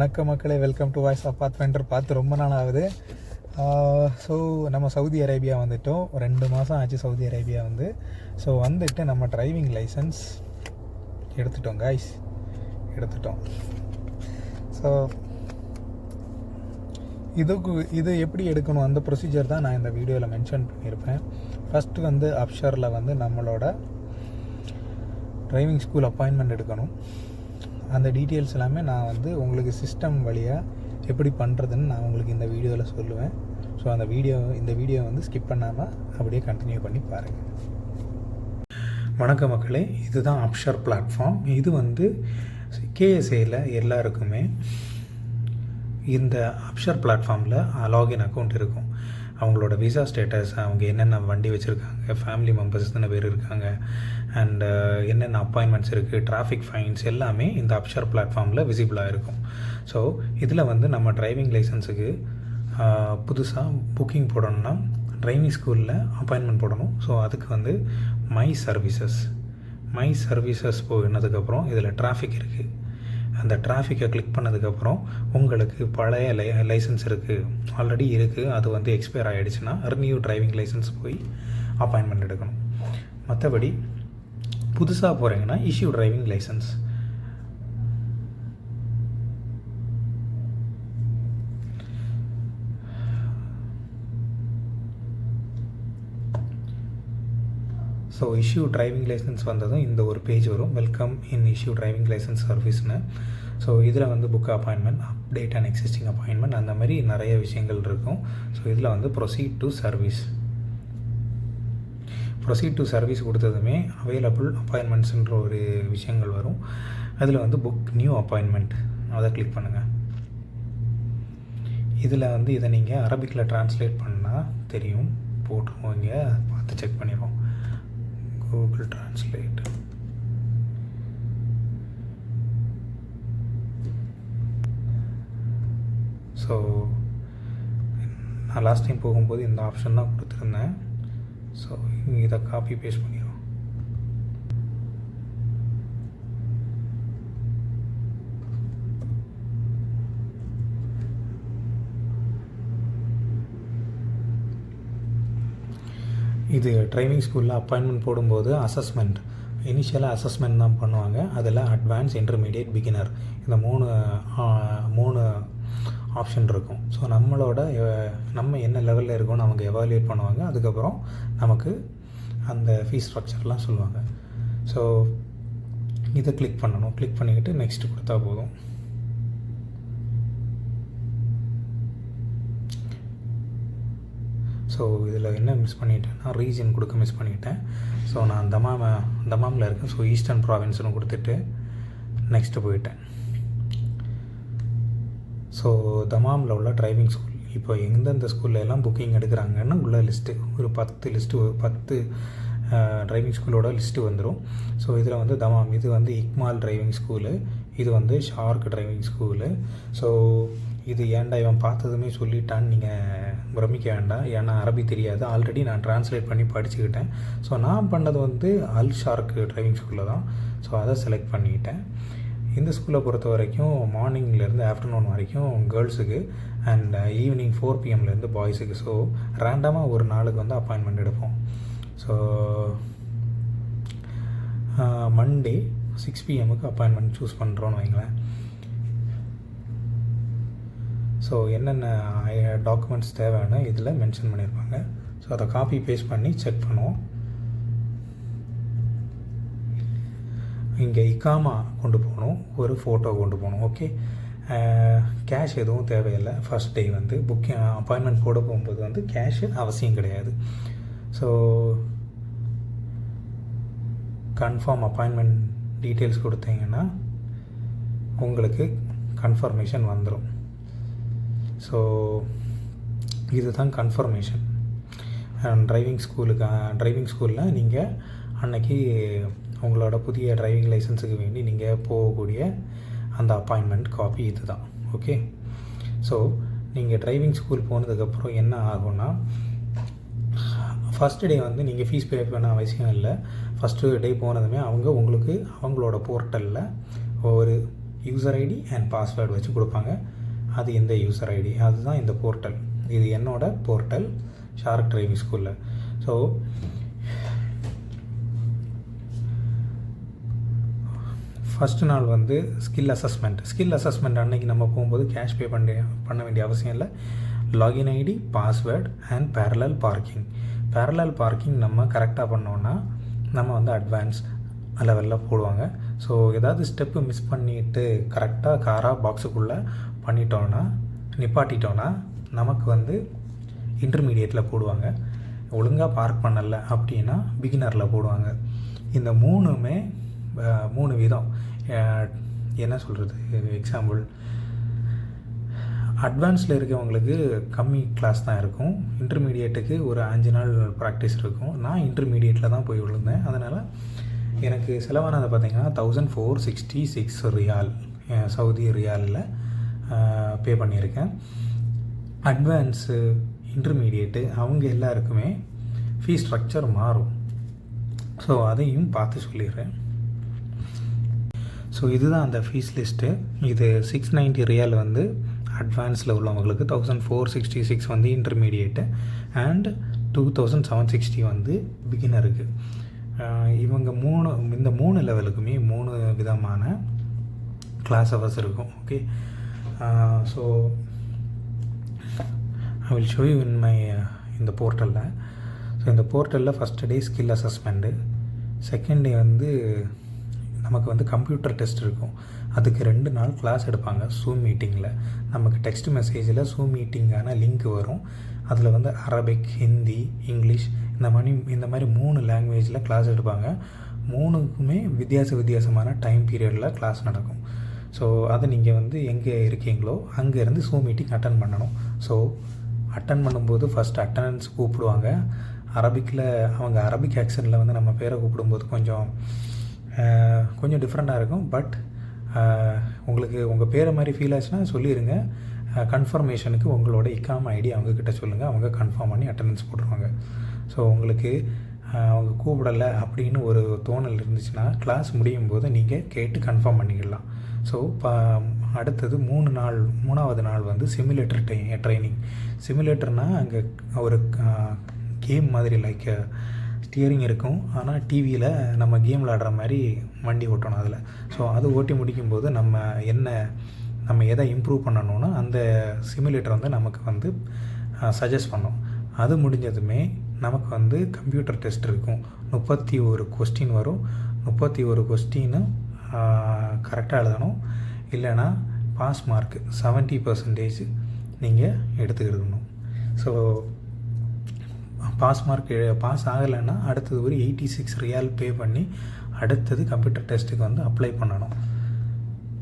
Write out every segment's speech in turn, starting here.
வணக்கம் மக்களே, welcome to Voice of Pathfinder. பார்த்து ரொம்ப நாள் ஆகுது. ஸோ நம்ம சவுதி அரேபியா வந்துவிட்டோம். 2 மாதம் ஆச்சு சவுதி அரேபியா வந்து. ஸோ வந்துட்டு நம்ம டிரைவிங் லைசன்ஸ் எடுத்துட்டோம் காய்ஸ், எடுத்துட்டோம். ஸோ இது எப்படி எடுக்கணும் அந்த ப்ரொசீஜர் தான் நான் இந்த வீடியோவில் மென்ஷன் பண்ணியிருப்பேன். ஃபஸ்ட்டு வந்து அப்ஷரில் வந்து நம்மளோட டிரைவிங் ஸ்கூல் அப்பாயின்மெண்ட் எடுக்கணும். அந்த டீட்டெயில்ஸ் எல்லாமே நான் வந்து உங்களுக்கு சிஸ்டம் வழியாக எப்படி பண்ணுறதுன்னு நான் உங்களுக்கு இந்த வீடியோவில் சொல்லுவேன். ஸோ இந்த வீடியோ வந்து ஸ்கிப் பண்ணாமல் அப்படியே கண்டினியூ பண்ணி பாருங்கள். வணக்கம் மக்களே, இதுதான் அப்ஷர் பிளாட்ஃபார்ம். இது வந்து கேஎஸ்ஏயில் எல்லாருக்குமே இந்த அப்ஷர் பிளாட்ஃபார்மில் லாகின் அக்கௌண்ட் இருக்கும். அவங்களோட விசா ஸ்டேட்டஸ், அவங்க என்னென்ன வண்டி வச்சுருக்காங்க, ஃபேமிலி மெம்பர்ஸ் எத்தனை பேர் இருக்காங்க, அண்டு என்னென்ன அப்பாயின்மெண்ட்ஸ் இருக்குது, டிராஃபிக் ஃபைன்ஸ் எல்லாமே இந்த அப்ஷர் பிளாட்ஃபார்மில் விசிபிளாக இருக்கும். ஸோ இதில் வந்து நம்ம டிரைவிங் லைசன்ஸுக்கு புதுசாக புக்கிங் போடணும்னா டிரைவிங் ஸ்கூலில் அப்பாயின்மெண்ட் போடணும். ஸோ அதுக்கு வந்து மை சர்வீசஸ் போனதுக்கப்புறம் இதில் டிராஃபிக் இருக்குது. அந்த டிராஃபிக்கை கிளிக் பண்ணதுக்கப்புறம் உங்களுக்கு பழைய லைசன்ஸ் ஆல்ரெடி இருக்குது, அது வந்து எக்ஸ்பயர் ஆகிடுச்சுன்னா ரினியூ டிரைவிங் லைசன்ஸ் போய் அப்பாயின்மெண்ட் எடுக்கணும். மற்றபடி புதுசாக போகிறீங்கன்னா issue driving licence. So issue driving licence வந்ததும் இந்த ஒரு பேஜ் வரும், welcome in issue driving licence சர்வீஸ்னு. ஸோ இதில் வந்து book appointment, update and existing appointment, அந்த மாதிரி நிறைய விஷயங்கள் இருக்கும். ஸோ இதில் வந்து ப்ரொசீட் டு சர்வீஸ் கொடுத்ததுமே அவைலபிள் அப்பாயின்மெண்ட்ஸுன்ற ஒரு விஷயங்கள் வரும். அதில் வந்து புக் நியூ அப்பாயின்மெண்ட் அதை கிளிக் பண்ணுங்கள். இதில் வந்து இதை நீங்கள் அரபிக்கில் ட்ரான்ஸ்லேட் பண்ணால் தெரியும், போட்டுருவோம், இங்கே பார்த்து செக் பண்ணிடுவோம். Google translate. ஸோ நான் லாஸ்ட் டைம் போகும்போது இந்த ஆப்ஷன் தான் கொடுத்துருந்தேன். ஸோ இதை காப்பி பேஸ்ட் பண்ணிடுவோம். இது டிரைவிங் ஸ்கூலில் அப்பாயின்மெண்ட் போடும்போது இனிஷியலாக அசஸ்மெண்ட் தான் பண்ணுவாங்க. அதில் அட்வான்ஸ், இன்டர்மீடியேட், பிகினர், இந்த மூணு ஆப்ஷன் இருக்கும். ஸோ நம்ம என்ன லெவலில் இருக்கோன்னு அவங்க எவாலுவேட் பண்ணுவாங்க. அதுக்கப்புறம் நமக்கு அந்த ஃபீஸ் ஸ்ட்ரக்சர்லாம் சொல்லுவாங்க. ஸோ இதை கிளிக் பண்ணணும். கிளிக் பண்ணிக்கிட்டு நெக்ஸ்ட் கொடுத்தா போதும். ஸோ இதில் என்ன மிஸ் பண்ணிட்டேன்னா ரீஜன் கொடுக்க மிஸ் பண்ணிட்டேன். ஸோ நான் தமாமில் இருக்கேன். ஸோ ஈஸ்டர்ன் ப்ராவின்ஸ்னு கொடுத்துட்டு நெக்ஸ்ட்டு போயிட்டேன். ஸோ தமாமில் உள்ள டிரைவிங் ஸ்கூல் இப்போ எந்தெந்த ஸ்கூலில் எல்லாம் புக்கிங் எடுக்கிறாங்கன்னு உள்ள லிஸ்ட்டு ஒரு 10 டிரைவிங் ஸ்கூலோட லிஸ்ட்டு வந்துடும். ஸோ இதில் வந்து தமாம், இது வந்து இக்மால் டிரைவிங் ஸ்கூலு, இது வந்து ஷார்க் டிரைவிங் ஸ்கூலு. ஸோ இது ஏன்டா இவன் பார்த்ததுமே சொல்லிட்டான்னு நீங்கள் பிரமிக்க வேண்டாம், ஏன்னா அரபி தெரியாது. ஆல்ரெடி நான் ட்ரான்ஸ்லேட் பண்ணி படிச்சுக்கிட்டேன். ஸோ நான் பண்ணது வந்து அல் ஷார்க் டிரைவிங் ஸ்கூலில் தான். ஸோ அதை செலக்ட் பண்ணிக்கிட்டேன். இந்த ஸ்கூலை பொறுத்த வரைக்கும் மார்னிங்லேருந்து ஆஃப்டர்நூன் வரைக்கும் கேர்ள்ஸுக்கு அண்ட் ஈவினிங் 4 PM பாய்ஸுக்கு. ஸோ ரேண்டமாக ஒரு நாளுக்கு வந்து அப்பாயின்மெண்ட் எடுப்போம். So Monday 6 PM appointment choose பண்ணுறோன்னு வைங்களேன். ஸோ என்னென்ன டாக்குமெண்ட்ஸ் தேவைன்னு இதில் மென்ஷன் பண்ணியிருப்பாங்க. ஸோ அதை காப்பி பேஸ்ட் பண்ணி செக் பண்ணுவோம். இங்கே இக்காமா கொண்டு போகணும், ஒரு ஃபோட்டோ கொண்டு போகணும். ஓகே, கேஷ் எதுவும் தேவையில்லை. ஃபஸ்ட் டே வந்து அப்பாயின்மெண்ட் போட போகும்போது வந்து கேஷு அவசியம் கிடையாது. ஸோ கன்ஃபார்ம் அப்பாயின்மெண்ட் டீட்டெயில்ஸ் கொடுத்தீங்கன்னா உங்களுக்கு கன்ஃபர்மேஷன் வந்துடும். ஸோ இதுதான் கன்ஃபர்மேஷன். டிரைவிங் ஸ்கூலில் நீங்கள் அன்னைக்கு உங்களோட புதிய டிரைவிங் லைசன்ஸுக்கு வேண்டி நீங்கள் போகக்கூடிய அந்த அப்பாயின்மெண்ட் காப்பி இது தான். ஓகே, ஸோ நீங்கள் டிரைவிங் ஸ்கூல் போனதுக்கப்புறம் என்ன ஆகும்னா, ஃபஸ்ட்டு டே வந்து நீங்கள் ஃபீஸ் பே பண்ண அவசியம் இல்லை. ஃபஸ்ட்டு டே போனதுமே அவங்களோட போர்ட்டலில் ஒரு யூசர் ஐடி அண்ட் பாஸ்வேர்டு வச்சு கொடுப்பாங்க. அது இந்த யூசர் ஐடி, அதுதான் இந்த போர்ட்டல். இது என்னோடய போர்ட்டல் ஷார்க் டிரைவிங் ஸ்கூலில். ஸோ ஃபஸ்ட்டு நாள் வந்து ஸ்கில் அசஸ்மெண்ட் அன்றைக்கி நம்ம போகும்போது கேஷ் பே பண்ண வேண்டிய அவசியம் இல்லை. Login ID, password and parallel parking நம்ம கரெக்டாக பண்ணோன்னா நம்ம வந்து அட்வான்ஸ் லெவலில் போடுவாங்க. ஸோ ஏதாவது ஸ்டெப்பு மிஸ் பண்ணிவிட்டு கரெக்டாக காராக பாக்ஸுக்குள்ளே நிப்பாட்டிட்டோன்னா நமக்கு வந்து இன்டர்மீடியேட்டில் போடுவாங்க. ஒழுங்காக பார்க் பண்ணலை அப்படின்னா பிகினரில் போடுவாங்க. இந்த 3 விதம். என்ன சொல்கிறது, எக்ஸாம்பிள் அட்வான்ஸில் இருக்கவங்களுக்கு கம்மி கிளாஸ் தான் இருக்கும். இன்டர்மீடியேட்டுக்கு ஒரு 5 நாள் ப்ராக்டிஸ் இருக்கும். நான் இன்டர்மீடியேட்டில் தான் போய் விழுந்தேன். அதனால் எனக்கு செலவானதை பார்த்திங்கன்னா 1466 ரியால், சவுதி ரியாலில் பே பண்ணியிருக்கேன். அட்வான்ஸு, இன்டர்மீடியேட்டு அவங்க எல்லாருக்குமே ஃபீஸ் ஸ்ட்ரக்சர் மாறும். ஸோ அதையும் பார்த்து சொல்லிடுறேன். ஸோ இதுதான் அந்த ஃபீஸ் லிஸ்ட்டு. இது 690 ரியால் வந்து அட்வான்ஸில் உள்ளவங்களுக்கு, 1466 வந்து இன்டர்மீடியேட்டு அண்ட் 2760 வந்து பிகினருக்கு. இவங்க இந்த 3 லெவலுக்குமே 3 விதமான கிளாஸ் ஹவர்ஸ் இருக்கும். Okay, so I will show you இந்த போர்ட்டலில். ஸோ இந்த போர்ட்டலில் first day skill assessment, second day வந்து நமக்கு வந்து கம்ப்யூட்டர் டெஸ்ட் இருக்கும். அதுக்கு 2 நாள் கிளாஸ் எடுப்பாங்க ஜூம் மீட்டிங்கில். நமக்கு டெக்ஸ்ட் மெசேஜில் ஜூம் மீட்டிங்கான லிங்க் வரும். அதில் வந்து அரபிக், ஹிந்தி, இங்கிலீஷ் இந்த மாதிரி 3 லாங்குவேஜில் கிளாஸ் எடுப்பாங்க. 3க்குமே வித்தியாசமான டைம் பீரியடில் கிளாஸ் நடக்கும். ஸோ அதை நீங்கள் வந்து எங்கே இருக்கீங்களோ அங்கேருந்து ஜூம் மீட்டிங் அட்டன் பண்ணணும். ஸோ அட்டன் பண்ணும்போது ஃபஸ்ட் அட்டண்டன்ஸ் கூப்பிடுவாங்க. அரபிக்கில் அவங்க அரபிக் ஆக்சனில் வந்து நம்ம பேரை கூப்பிடும்போது கொஞ்சம் டிஃப்ரெண்ட்டாக இருக்கும். பட் உங்களுக்கு உங்கள் பேரை மாதிரி ஃபீல் ஆச்சுன்னா சொல்லிடுங்க. கன்ஃபர்மேஷனுக்கு உங்களோட இக்காம ஐடி அவங்கக்கிட்ட சொல்லுங்கள். அவங்க கன்ஃபார்ம் பண்ணி அட்டண்டன்ஸ் போட்டுருவாங்க. ஸோ உங்களுக்கு அவங்க கூப்பிடலை அப்படின்னு ஒரு தோணல் இருந்துச்சுன்னா கிளாஸ் முடியும் போது நீங்கள் கேட்டு கன்ஃபார்ம் பண்ணிக்கலாம். ஸோ அடுத்தது 3வது நாள் வந்து சிமுலேட்டர் ட்ரைனிங். சிமுலேட்டர்னால் அங்கே ஒரு கேம் மாதிரி லைக் ஸ்டியரிங் இருக்கும். ஆனால் டிவியில் நம்ம கேம் விளாடுற மாதிரி வண்டி ஓட்டணும் அதில். ஸோ அது ஓட்டி முடிக்கும்போது நம்ம எதை இம்ப்ரூவ் பண்ணணும்னா அந்த சிமுலேட்டர் வந்து நமக்கு வந்து சஜஸ்ட் பண்ணும். அது முடிஞ்சதுமே நமக்கு வந்து கம்ப்யூட்டர் டெஸ்ட் இருக்கும். 31 கொஸ்டின் வரும். 31 கொஸ்டின்னு கரெக்டாக எழுதணும். இல்லைனா பாஸ் மார்க் 70% நீங்கள் எடுத்துக்கிடணும். ஸோ பாஸ் ஆகலைன்னா அடுத்தது ஒரு 86 ரியால் பே பண்ணி அடுத்தது கம்ப்யூட்டர் டெஸ்ட்டுக்கு வந்து அப்ளை பண்ணணும்.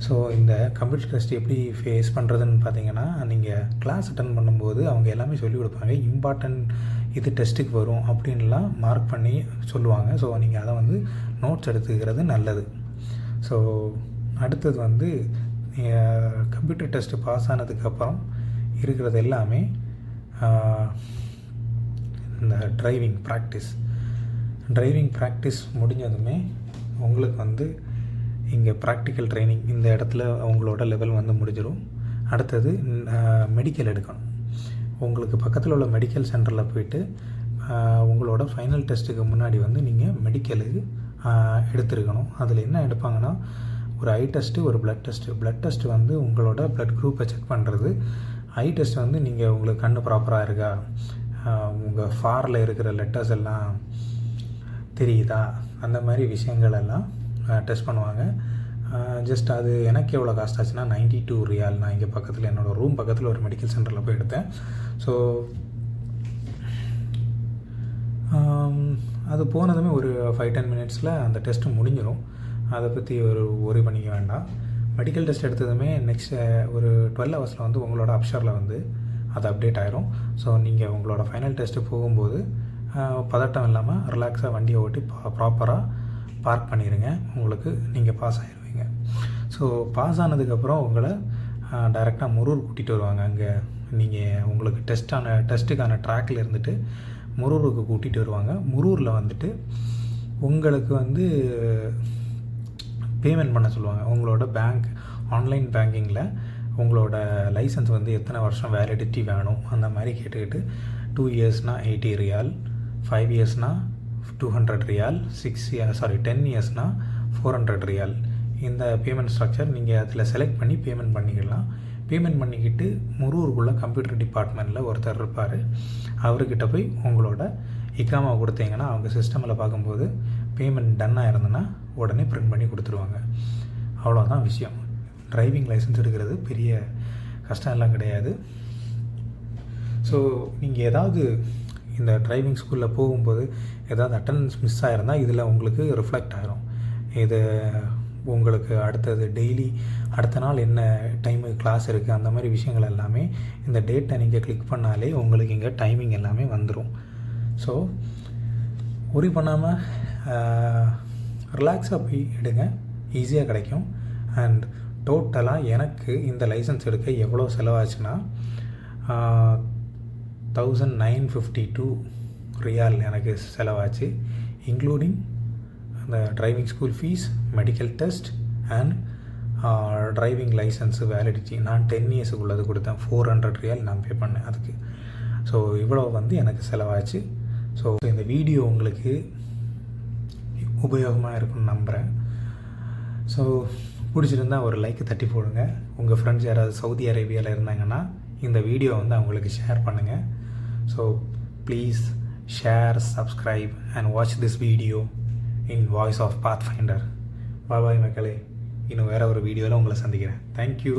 ஸோ இந்த கம்ப்யூட்டர் டெஸ்ட் எப்படி ஃபேஸ் பண்ணுறதுன்னு பார்த்தீங்கன்னா, நீங்கள் கிளாஸ் அட்டன் பண்ணும்போது அவங்க எல்லாமே சொல்லிக் கொடுப்பாங்க. இம்பார்ட்டன்ட் இது டெஸ்ட்டுக்கு வரும் அப்படின்லாம் மார்க் பண்ணி சொல்லுவாங்க. ஸோ நீங்கள் அதை வந்து நோட்ஸ் எடுத்துக்கிறது நல்லது. ஸோ அடுத்தது வந்து கம்ப்யூட்டர் டெஸ்ட்டு பாஸ் ஆனதுக்கப்புறம் இருக்கிறது எல்லாமே இந்த டிரைவிங் ப்ராக்டிஸ் முடிஞ்சதுமே உங்களுக்கு வந்து இங்கே ப்ராக்டிக்கல் ட்ரைனிங் இந்த இடத்துல அவங்களோட லெவல் வந்து முடிஞ்சிடும். அடுத்தது மெடிக்கல் எடுக்கணும். உங்களுக்கு பக்கத்தில் உள்ள மெடிக்கல் சென்டரில் போய்ட்டு உங்களோட ஃபைனல் டெஸ்ட்டுக்கு முன்னாடி வந்து நீங்கள் மெடிக்கலுக்கு எடுத்துருக்கணும். அதில் என்ன எடுப்பாங்கன்னா, ஒரு ஐ டெஸ்ட்டு, ஒரு பிளட் டெஸ்ட்டு வந்து உங்களோட பிளட் குரூப்பை செக் பண்ணுறது. ஐ டெஸ்ட் வந்து நீங்கள் உங்களுக்கு கண்ணு ப்ராப்பராக இருக்கா, உங்கள் ஃபாரில் இருக்கிற லெட்டர்ஸ் எல்லாம் தெரியுதா, அந்த மாதிரி விஷயங்கள் எல்லாம் டெஸ்ட் பண்ணுவாங்க. ஜஸ்ட் அது எனக்கு எவ்வளோ காஸ்ட் ஆச்சுன்னா 92 ரியால். நான் இங்கே பக்கத்தில் என்னோடய ரூம் பக்கத்தில் ஒரு மெடிக்கல் சென்டரில் போய் எடுத்தேன். ஸோ அது போனதுமே ஒரு 5-10 மினிட்ஸில் அந்த டெஸ்ட்டு முடிஞ்சிடும். அதை பற்றி ஒரு ஒரி பண்ணிக்க வேண்டாம். மெடிக்கல் டெஸ்ட் எடுத்ததுமே நெக்ஸ்ட் ஒரு 12 ஹவர்ஸில் வந்து உங்களோட அப்ஷரில் வந்து அது அப்டேட் ஆகிரும். ஸோ நீங்கள் உங்களோட ஃபைனல் டெஸ்ட்டு போகும்போது பதட்டம் இல்லாமல் ரிலாக்ஸாக வண்டியை ஓட்டி ப்ராப்பராக பார்க் பண்ணிடுங்க. உங்களுக்கு நீங்கள் பாஸ் ஆகிடுவீங்க. ஸோ பாஸ் ஆனதுக்கப்புறம் உங்களை டைரெக்டாக முரூர் கூட்டிகிட்டு வருவாங்க. அங்கே நீங்கள் உங்களுக்கு டெஸ்ட்டுக்கான ட்ராக்கில் இருந்துட்டு முரூருக்கு கூட்டிகிட்டு வருவாங்க. முரூரில் வந்துட்டு உங்களுக்கு வந்து பேமெண்ட் பண்ண சொல்லுவாங்க. உங்களோட ஆன்லைன் பேங்கிங்கில் உங்களோட லைசன்ஸ் வந்து எத்தனை வருஷம் வேலிடிட்டி வேணும் அந்த மாதிரி கேட்டுக்கிட்டு 2 இயர்ஸ்னால் 80 ரியால், 5 இயர்ஸ்னால் 200 ரியால், 10 இயர்ஸ்னால் 400 ரியால். இந்த பேமெண்ட் ஸ்ட்ரக்சர் நீங்கள் அதில் செலக்ட் பண்ணி பேமெண்ட் பண்ணிக்கலாம். பேமெண்ட் பண்ணிக்கிட்டு முரூருக்குள்ளே கம்ப்யூட்டர் டிபார்ட்மெண்ட்டில் ஒருத்தர் இருப்பார். அவர்கிட்ட போய் உங்களோட இக்காமா கொடுத்தீங்கன்னா அவங்க சிஸ்டமில் பார்க்கும்போது பேமெண்ட் டன்னாக இருந்ததுன்னா உடனே பிரிண்ட் பண்ணி கொடுத்துருவாங்க. அவ்வளோதான் விஷயம். டிரைவிங் லைசன்ஸ் எடுக்கிறது பெரிய கஷ்டம் எல்லாம் கிடையாது. ஸோ நீங்கள் ஏதாவது இந்த டிரைவிங் ஸ்கூலில் போகும்போது ஏதாவது அட்டெண்டன்ஸ் மிஸ் ஆகிருந்தால் இதில் உங்களுக்கு ரிஃப்ளெக்ட் ஆகிரும். இது உங்களுக்கு அடுத்த நாள் என்ன டைமு கிளாஸ் இருக்குது அந்த மாதிரி விஷயங்கள் எல்லாமே இந்த டேட்டை நீங்கள் கிளிக் பண்ணாலே உங்களுக்கு இங்கே டைமிங் எல்லாமே வந்துடும். ஸோ ஒரி பண்ணாமல் ரிலாக்ஸாக போய் எடுங்க, ஈஸியாக கிடைக்கும். அண்ட் டோட்டலாக எனக்கு இந்த லைசன்ஸ் எடுக்க எவ்வளோ செலவாச்சுன்னா 1952 ரியால் எனக்கு செலவாச்சு, இன்க்ளூடிங் அந்த driving school fees, medical test and driving licence validity. நான் 10 இயர்ஸுக்குள்ளது கொடுத்தேன். 400 ரியால் நான் பே பண்ணேன் அதுக்கு. ஸோ இவ்வளோ வந்து எனக்கு செலவாச்சு. ஸோ இந்த வீடியோ உங்களுக்கு உபயோகமாக இருக்குன்னு நம்புகிறேன். ஸோ பிடிச்சிருந்தால் ஒரு லைக் தட்டி போடுங்க. உங்கள் ஃப்ரெண்ட்ஸ் யாராவது சவுதி அரேபியாவில் இருந்தாங்கன்னா இந்த வீடியோ வந்து அவங்களுக்கு ஷேர் பண்ணுங்கள். So please share, subscribe and watch this video in Voice of Pathfinder. Bye மக்களே, இன்னும் வேறு ஒரு வீடியோவில் உங்களை சந்திக்கிறேன். தேங்க்யூ.